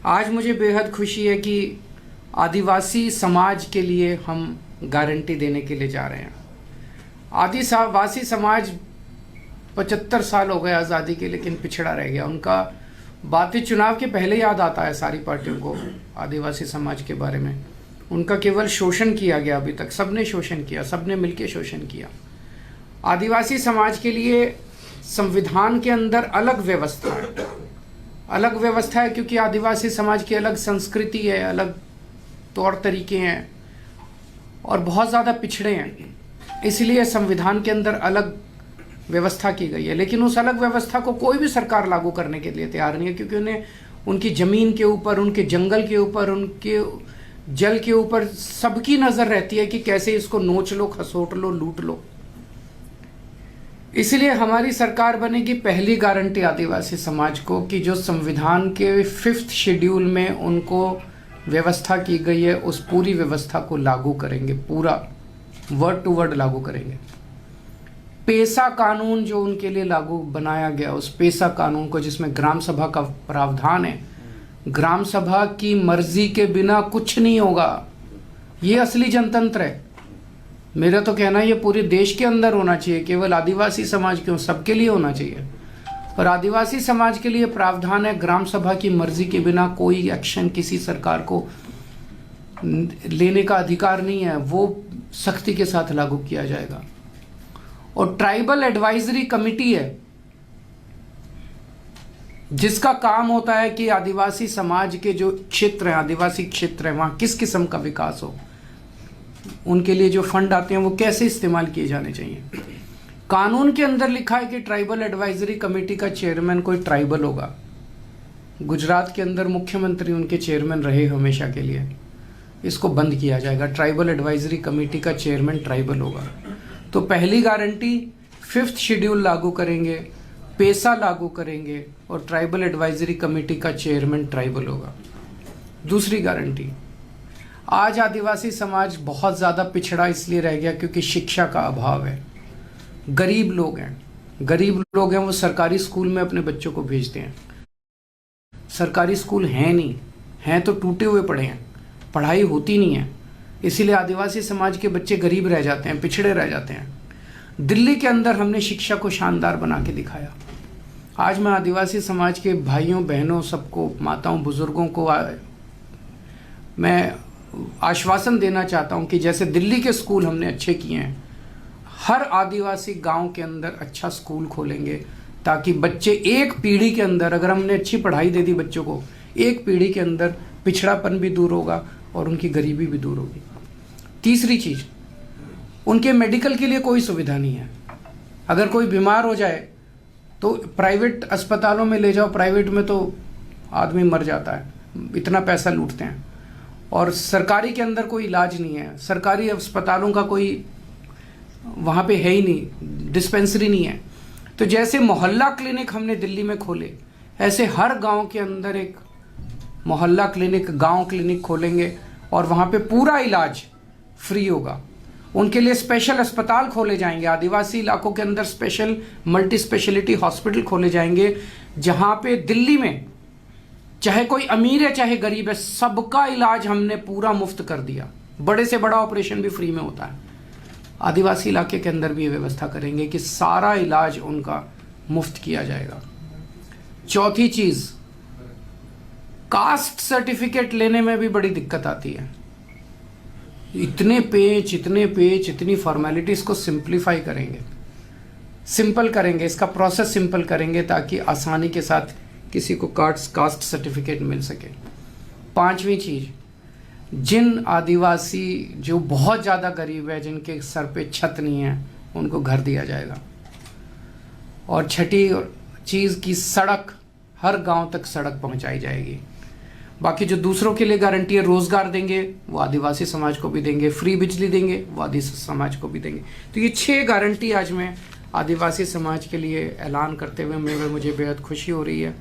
आज मुझे बेहद खुशी है कि आदिवासी समाज के लिए हम गारंटी देने के लिए जा रहे हैं। आदिवासी समाज 75 साल हो गए आज़ादी के, लेकिन पिछड़ा रह गया। उनका बातें चुनाव के पहले याद आता है सारी पार्टियों को आदिवासी समाज के बारे में। उनका केवल शोषण किया गया, अभी तक सबने शोषण किया, सबने मिलकर शोषण किया। आदिवासी समाज के लिए संविधान के अंदर अलग व्यवस्था है, अलग व्यवस्था है क्योंकि आदिवासी समाज की अलग संस्कृति है, अलग तौर तरीके हैं और बहुत ज़्यादा पिछड़े हैं, इसलिए संविधान के अंदर अलग व्यवस्था की गई है। लेकिन उस अलग व्यवस्था को कोई भी सरकार लागू करने के लिए तैयार नहीं है, क्योंकि उन्हें उनकी ज़मीन के ऊपर, उनके जंगल के ऊपर, उनके जल के ऊपर सबकी नज़र रहती है कि कैसे इसको नोच लो, खसोट लो, लूट लो। इसलिए हमारी सरकार बनेगी, पहली गारंटी आदिवासी समाज को कि जो संविधान के 5th शेड्यूल में उनको व्यवस्था की गई है उस पूरी व्यवस्था को लागू करेंगे, पूरा वर्ड टू वर्ड लागू करेंगे। पेसा कानून जो उनके लिए लागू बनाया गया, उस पेसा कानून को, जिसमें ग्राम सभा का प्रावधान है, ग्राम सभा की मर्जी के बिना कुछ नहीं होगा। ये असली जनतंत्र है। मेरा तो कहना है ये पूरे देश के अंदर होना चाहिए, केवल आदिवासी समाज क्यों, सबके लिए होना चाहिए। और आदिवासी समाज के लिए प्रावधान है, ग्राम सभा की मर्जी के बिना कोई एक्शन किसी सरकार को लेने का अधिकार नहीं है, वो सख्ती के साथ लागू किया जाएगा। और ट्राइबल एडवाइजरी कमेटी है जिसका काम होता है कि आदिवासी समाज के जो क्षेत्र हैं, आदिवासी क्षेत्र हैं, वहाँ किस किस्म का विकास हो, उनके लिए जो फंड आते हैं वो कैसे इस्तेमाल किए जाने चाहिए। कानून के अंदर लिखा है कि ट्राइबल एडवाइजरी कमेटी का चेयरमैन कोई ट्राइबल होगा। गुजरात के अंदर मुख्यमंत्री उनके चेयरमैन रहे हमेशा के लिए। इसको बंद किया जाएगा, ट्राइबल एडवाइजरी कमेटी का चेयरमैन ट्राइबल होगा। तो पहली गारंटी 5th शेड्यूल लागू करेंगे, पेसा लागू करेंगे और ट्राइबल एडवाइजरी कमेटी का चेयरमैन ट्राइबल होगा। दूसरी गारंटी, आज आदिवासी समाज बहुत ज़्यादा पिछड़ा इसलिए रह गया क्योंकि शिक्षा का अभाव है। गरीब लोग हैं, वो सरकारी स्कूल में अपने बच्चों को भेजते हैं। सरकारी स्कूल हैं नहीं, हैं तो टूटे हुए पड़े हैं, पढ़ाई होती नहीं है। इसीलिए आदिवासी समाज के बच्चे गरीब रह जाते हैं, पिछड़े रह जाते हैं। दिल्ली के अंदर हमने शिक्षा को शानदार बना के दिखाया। आज मैं आदिवासी समाज के भाइयों बहनों सबको, माताओं बुजुर्गों को मैं आश्वासन देना चाहता हूं कि जैसे दिल्ली के स्कूल हमने अच्छे किए हैं, हर आदिवासी गांव के अंदर अच्छा स्कूल खोलेंगे ताकि बच्चे एक पीढ़ी के अंदर, अगर हमने अच्छी पढ़ाई दे दी बच्चों को, एक पीढ़ी के अंदर पिछड़ापन भी दूर होगा और उनकी गरीबी भी दूर होगी। तीसरी चीज़, उनके मेडिकल के लिए कोई सुविधा नहीं है। अगर कोई बीमार हो जाए तो प्राइवेट अस्पतालों में ले जाओ, प्राइवेट में तो आदमी मर जाता है, इतना पैसा लूटते हैं। और सरकारी के अंदर कोई इलाज नहीं है, सरकारी अस्पतालों का कोई वहाँ पे है ही नहीं, डिस्पेंसरी नहीं है। तो जैसे मोहल्ला क्लिनिक हमने दिल्ली में खोले, ऐसे हर गांव के अंदर एक मोहल्ला क्लिनिक, गांव क्लिनिक खोलेंगे और वहाँ पे पूरा इलाज फ्री होगा। उनके लिए स्पेशल अस्पताल खोले जाएंगे, आदिवासी इलाकों के अंदर स्पेशल मल्टी स्पेशलिटी हॉस्पिटल खोले जाएंगे, जहाँ पे दिल्ली में चाहे कोई अमीर है चाहे गरीब है, सबका इलाज हमने पूरा मुफ्त कर दिया। बड़े से बड़ा ऑपरेशन भी फ्री में होता है। आदिवासी इलाके के अंदर भी ये व्यवस्था करेंगे कि सारा इलाज उनका मुफ्त किया जाएगा। चौथी चीज़, कास्ट सर्टिफिकेट लेने में भी बड़ी दिक्कत आती है। इतने पेज, इतनी फॉर्मेलिटीज़ को सिंप्लीफाई करेंगे, सिंपल करेंगे, इसका प्रोसेस सिंपल करेंगे ताकि आसानी के साथ किसी को कास्ट सर्टिफिकेट मिल सके। पांचवी चीज़, जिन आदिवासी जो बहुत ज़्यादा गरीब है, जिनके सर पे छत नहीं है, उनको घर दिया जाएगा। और छठी चीज़ की सड़क, हर गांव तक सड़क पहुंचाई जाएगी। बाकी जो दूसरों के लिए गारंटी है, रोज़गार देंगे वो आदिवासी समाज को भी देंगे, फ्री बिजली देंगे वो आदिवासी समाज को भी देंगे। तो ये 6 गारंटी आज मैं आदिवासी समाज के लिए ऐलान करते हुए मुझे बेहद खुशी हो रही है।